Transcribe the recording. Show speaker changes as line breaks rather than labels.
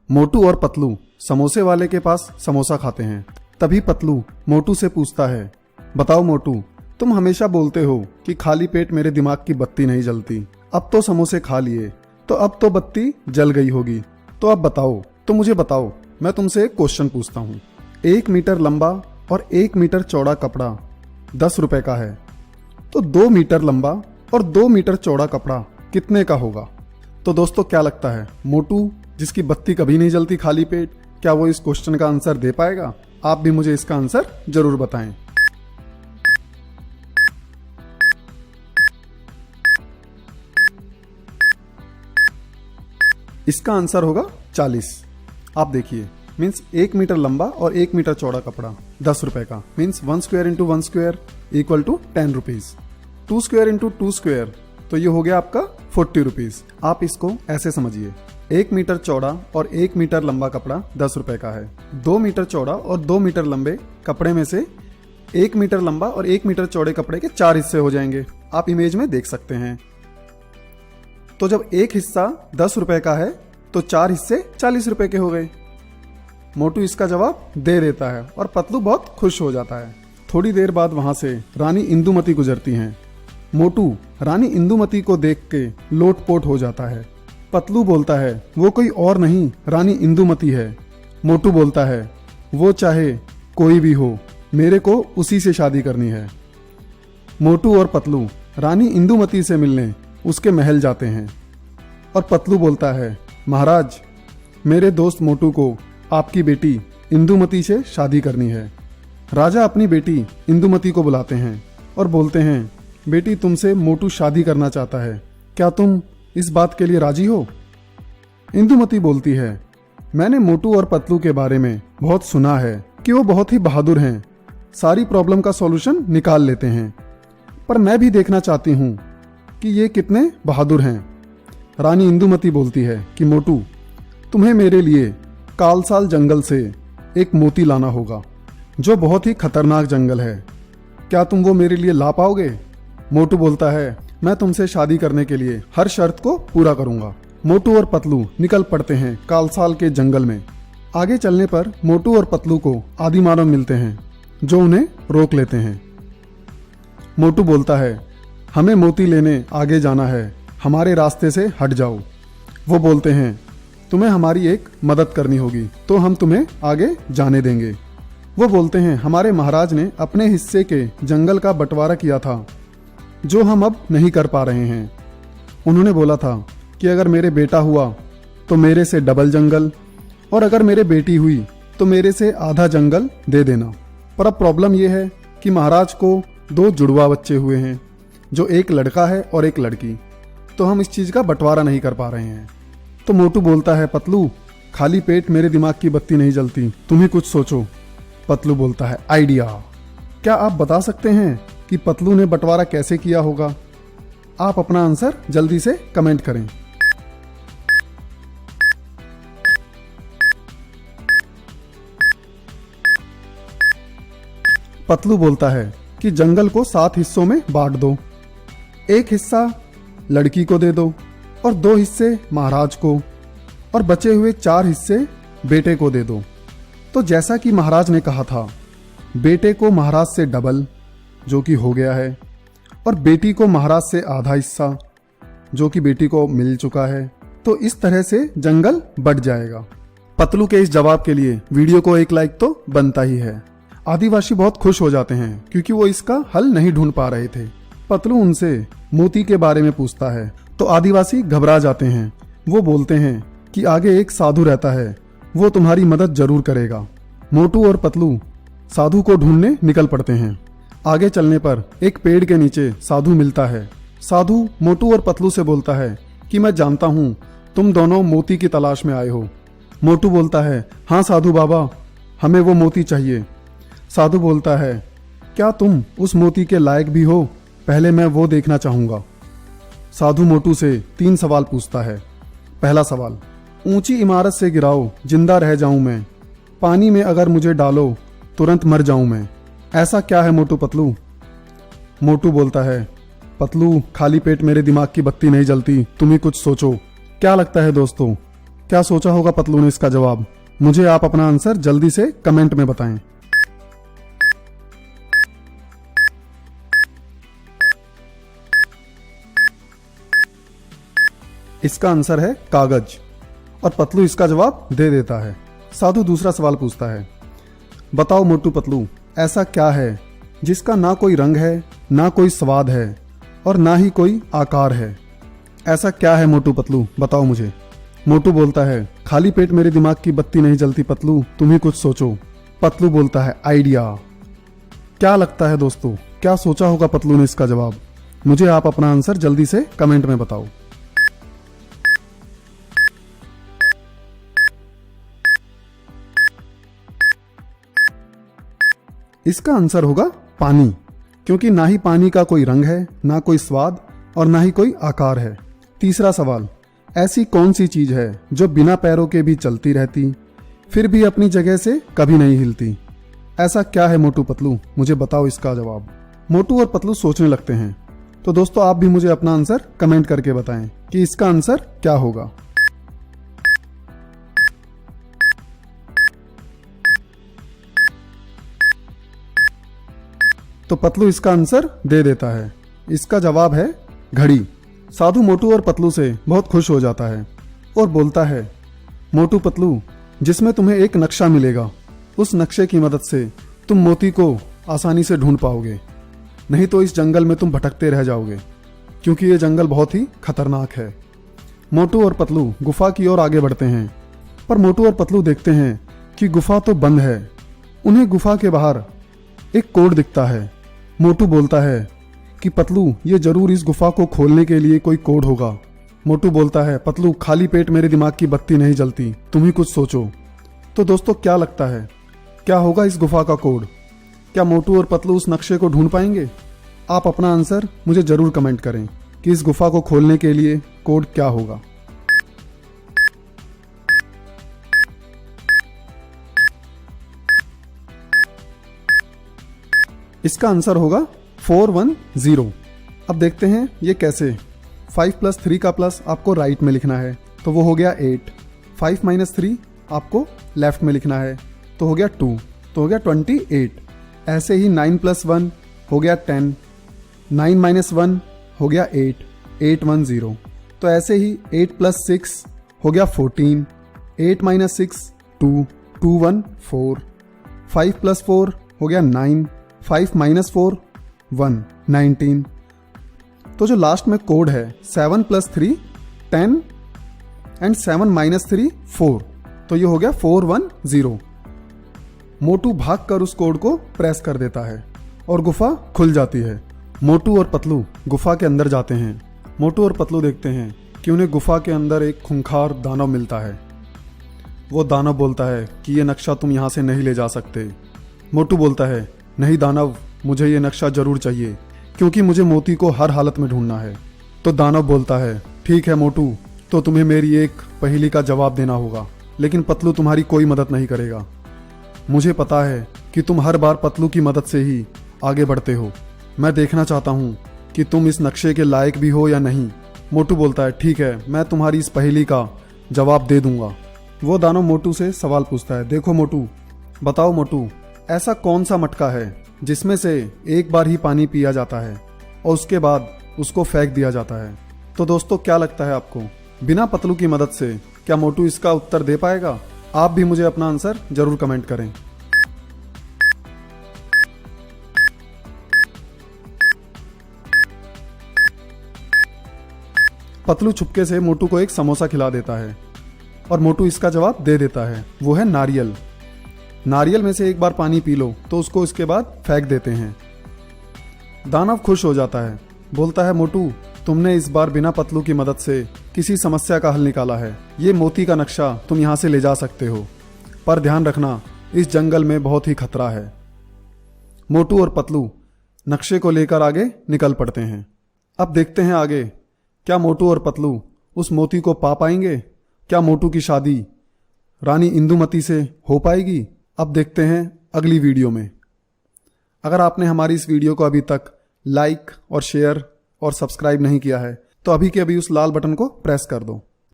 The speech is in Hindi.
मोटू और पतलू समोसे वाले के पास समोसा खाते हैं। तभी पतलू मोटू से पूछता है, बताओ मोटू, तुम हमेशा बोलते हो कि खाली पेट मेरे दिमाग की बत्ती नहीं जलती। अब तो समोसे खा लिए तो अब तो बत्ती जल गई होगी। तो अब बताओ, तो मुझे बताओ, मैं तुमसे एक क्वेश्चन पूछता हूँ। 1 मीटर लंबा और 1 मीटर चौड़ा कपड़ा 10 रुपए का है, तो 2 मीटर लंबा और 2 मीटर चौड़ा कपड़ा कितने का होगा? तो दोस्तों, क्या लगता है, मोटू जिसकी बत्ती कभी नहीं जलती खाली पेट, क्या वो इस क्वेश्चन का आंसर दे पाएगा? आप भी मुझे इसका आंसर जरूर बताएं। इसका आंसर होगा 40। आप देखिए, मीन्स 1 मीटर लंबा और 1 मीटर चौड़ा कपड़ा 10 रुपए का, means 1 square into 1 square equal to 10 rupees. 2 square into 2 square, तो ये हो गया आपका 40 रुपीज। आप इसको ऐसे समझिए, 1 मीटर चौड़ा और 1 मीटर लंबा कपड़ा 10 रुपए का है। 2 मीटर चौड़ा और 2 मीटर लंबे कपड़े में से 1 मीटर लंबा और 1 मीटर चौड़े कपड़े के 4 हिस्से हो जाएंगे। आप इमेज में देख सकते हैं। तो जब एक हिस्सा 10 रुपए का है तो 4 हिस्से 40 रुपए के हो गए। मोटू इसका जवाब दे देता है और पतलू बहुत खुश हो जाता है। थोड़ी देर बाद वहां से रानी इंदुमती गुजरती हैं। मोटू रानी इंदुमती को देख के लोटपोट हो जाता है। पतलू बोलता है, वो कोई और नहीं, रानी इंदुमती है। मोटू बोलता है, वो चाहे कोई भी हो, मेरे को उसी से शादी करनी है। मोटू और पतलू रानी इंदुमती से मिलने उसके महल जाते हैं और पतलू बोलता है, महाराज, मेरे दोस्त मोटू को आपकी बेटी इंदुमती से शादी करनी है। राजा अपनी बेटी इंदुमती को बुलाते हैं और बोलते हैं, बेटी, तुमसे मोटू शादी करना चाहता है, क्या तुम इस बात के लिए राजी हो? इंदुमती बोलती है, मैंने मोटू और पतलू के बारे में बहुत सुना है कि वो बहुत ही बहादुर हैं, सारी प्रॉब्लम का सॉल्यूशन निकाल लेते हैं, पर मैं भी देखना चाहती हूँ कि ये कितने बहादुर हैं। रानी इंदुमती बोलती है कि मोटू, तुम्हें मेरे लिए कालसाल जंगल से एक मोती लाना होगा, जो बहुत ही खतरनाक जंगल है। क्या तुम वो मेरे लिए ला पाओगे? मोटू बोलता है, मैं तुमसे शादी करने के लिए हर शर्त को पूरा करूंगा। मोटू और पतलू निकल पड़ते हैं कालसाल के जंगल में। आगे चलने पर मोटू और पतलू को आदिमानव मिलते हैं, जो उन्हें रोक लेते हैं। मोटू बोलता है, हमें मोती लेने आगे जाना है, हमारे रास्ते से हट जाओ। वो बोलते हैं, तुम्हें हमारी एक मदद करनी होगी, तो हम तुम्हें आगे जाने देंगे। वो बोलते हैं, हमारे महाराज ने अपने हिस्से के जंगल का बंटवारा किया था, जो हम अब नहीं कर पा रहे हैं। उन्होंने बोला था कि अगर मेरे बेटा हुआ तो मेरे से डबल जंगल, और अगर मेरे बेटी हुई तो मेरे से आधा जंगल दे देना। पर अब प्रॉब्लम यह है कि महाराज को 2 जुड़वा बच्चे हुए हैं, जो एक लड़का है और एक लड़की, तो हम इस चीज का बंटवारा नहीं कर पा रहे हैं। तो मोटू बोलता है, पतलू, खाली पेट मेरे दिमाग की बत्ती नहीं जलती, तुम्हें कुछ सोचो। पतलू बोलता है, आइडिया। क्या आप बता सकते हैं कि पतलू ने बंटवारा कैसे किया होगा? आप अपना आंसर जल्दी से कमेंट करें। पतलू बोलता है कि जंगल को 7 हिस्सों में बांट दो, एक हिस्सा लड़की को दे दो और 2 हिस्से महाराज को, और बचे हुए 4 हिस्से बेटे को दे दो। तो जैसा कि महाराज ने कहा था, बेटे को महाराज से डबल, जो कि हो गया है, और बेटी को महाराज से आधा हिस्सा, जो कि बेटी को मिल चुका है। तो इस तरह से जंगल बढ़ जाएगा। पतलू के इस जवाब के लिए वीडियो को एक लाइक तो बनता ही है। आदिवासी बहुत खुश हो जाते हैं क्योंकि वो इसका हल नहीं ढूंढ पा रहे थे। पतलू उनसे मोती के बारे में पूछता है तो आदिवासी घबरा जाते हैं। वो बोलते हैं कि आगे एक साधु रहता है, वो तुम्हारी मदद जरूर करेगा। मोटू और पतलू साधु को ढूंढने निकल पड़ते हैं। आगे चलने पर एक पेड़ के नीचे साधु मिलता है। साधु मोटू और पतलू से बोलता है कि मैं जानता हूँ तुम दोनों मोती की तलाश में आए हो। मोटू बोलता है, हाँ साधु बाबा, हमें वो मोती चाहिए। साधु बोलता है, क्या तुम उस मोती के लायक भी हो? पहले मैं वो देखना चाहूंगा। साधु मोटू से 3 सवाल पूछता है। पहला सवाल, ऊंची इमारत से गिराओ, जिंदा रह जाऊं मैं, पानी में अगर मुझे डालो तुरंत मर जाऊं मैं, ऐसा क्या है मोटू पतलू? मोटू बोलता है, पतलू, खाली पेट मेरे दिमाग की बत्ती नहीं जलती, तुम ही कुछ सोचो। क्या लगता है दोस्तों, क्या सोचा होगा पतलू ने इसका जवाब? मुझे आप अपना आंसर जल्दी से कमेंट में बताएं। इसका आंसर है कागज और पतलू इसका जवाब दे देता है। साधु दूसरा सवाल पूछता है, बताओ मोटू पतलू, ऐसा क्या है जिसका ना कोई रंग है, ना कोई स्वाद है और ना ही कोई आकार है? ऐसा क्या है मोटू पतलू, बताओ मुझे। मोटू बोलता है, खाली पेट मेरे दिमाग की बत्ती नहीं जलती पतलू, तुम ही कुछ सोचो। पतलू बोलता है, आइडिया। क्या लगता है दोस्तों, क्या सोचा होगा पतलू ने इसका जवाब? मुझे आप अपना आंसर जल्दी से कमेंट में बताओ। इसका आंसर होगा पानी, क्योंकि ना ही पानी का कोई रंग है, ना कोई स्वाद और ना ही कोई आकार है। तीसरा सवाल, ऐसी कौन सी चीज है जो बिना पैरों के भी चलती रहती, फिर भी अपनी जगह से कभी नहीं हिलती? ऐसा क्या है मोटू पतलू, मुझे बताओ इसका जवाब। मोटू और पतलू सोचने लगते हैं। तो दोस्तों आप भी मुझे अपना आंसर कमेंट करके बताएं कि इसका आंसर क्या होगा। तो पतलू इसका आंसर दे देता है। इसका जवाब है घड़ी। साधु मोटू और पतलू से बहुत खुश हो जाता है और बोलता है, मोटू पतलू, जिसमें तुम्हें एक नक्शा मिलेगा, उस नक्शे की मदद से तुम मोती को आसानी से ढूंढ पाओगे, नहीं तो इस जंगल में तुम भटकते रह जाओगे, क्योंकि ये जंगल बहुत ही खतरनाक है। मोटू और पतलू गुफा की ओर आगे बढ़ते हैं, पर मोटू और पतलू देखते हैं कि गुफा तो बंद है। उन्हें गुफा के बाहर एक कोड दिखता है। मोटू बोलता है कि पतलू, ये जरूर इस गुफा को खोलने के लिए कोई कोड होगा। मोटू बोलता है, पतलू, खाली पेट मेरे दिमाग की बत्ती नहीं जलती, तुम ही कुछ सोचो। तो दोस्तों क्या लगता है, क्या होगा इस गुफा का कोड? क्या मोटू और पतलू उस नक्शे को ढूंढ पाएंगे? आप अपना आंसर मुझे जरूर कमेंट करें कि इस गुफा को खोलने के लिए कोड क्या होगा। इसका आंसर होगा 410। अब देखते हैं ये कैसे। 5 + 3 का प्लस आपको राइट में लिखना है, तो वो हो गया 8। 5 - 3 आपको लेफ्ट में लिखना है, तो हो गया 2, तो हो गया 28। ऐसे ही 9 + 1 हो गया 10, 9 - 1 हो गया 8, 810। तो ऐसे ही 8 + 6 हो गया 14, 8 - 6 2, 214, 5 + 4 हो गया 9, 5 - 4 1, 19। तो जो लास्ट में कोड है 7 + 3 10 एंड 7 - 3 4, तो ये हो गया 410। मोटू भागकर उस कोड को प्रेस कर देता है और गुफा खुल जाती है। मोटू और पतलू गुफा के अंदर जाते हैं। मोटू और पतलू देखते हैं कि उन्हें गुफा के अंदर एक खूंखार दानव मिलता है। वो दानव बोलता है कि ये नक्शा तुम यहाँ से नहीं ले जा सकते। मोटू बोलता है, नहीं दानव, मुझे ये नक्शा जरूर चाहिए, क्योंकि मुझे मोती को हर हालत में ढूंढना है। तो दानव बोलता है, ठीक है मोटू, तो तुम्हें मेरी एक पहेली का जवाब देना होगा, लेकिन पतलू तुम्हारी कोई मदद नहीं करेगा। मुझे पता है कि तुम हर बार पतलू की मदद से ही आगे बढ़ते हो। मैं देखना चाहता हूँ कि तुम इस नक्शे के लायक भी हो या नहीं। मोटू बोलता है, ठीक है, मैं तुम्हारी इस पहेली का जवाब दे दूंगा। वो दानव मोटू से सवाल पूछता है, देखो मोटू, बताओ मोटू, ऐसा कौन सा मटका है जिसमें से एक बार ही पानी पिया जाता है और उसके बाद उसको फेंक दिया जाता है? तो दोस्तों क्या लगता है आपको, बिना पतलू की मदद से क्या मोटू इसका उत्तर दे पाएगा? आप भी मुझे अपना आंसर जरूर कमेंट करें। पतलू चुपके से मोटू को एक समोसा खिला देता है और मोटू इसका जवाब दे देता है, वो है नारियल। नारियल में से एक बार पानी पी लो तो उसको इसके बाद फेंक देते हैं। दानव खुश हो जाता है, बोलता है, मोटू, तुमने इस बार बिना पतलू की मदद से किसी समस्या का हल निकाला है। ये मोती का नक्शा तुम यहाँ से ले जा सकते हो, पर ध्यान रखना, इस जंगल में बहुत ही खतरा है। मोटू और पतलू नक्शे को लेकर आगे निकल पड़ते हैं। अब देखते हैं आगे, क्या मोटू और पतलू उस मोती को पा पाएंगे? क्या मोटू की शादी रानी इंदुमती से हो पाएगी? अब देखते हैं अगली वीडियो में। अगर आपने हमारी इस वीडियो को अभी तक लाइक और शेयर और सब्सक्राइब नहीं किया है, तो अभी के अभी उस लाल बटन को प्रेस कर दो।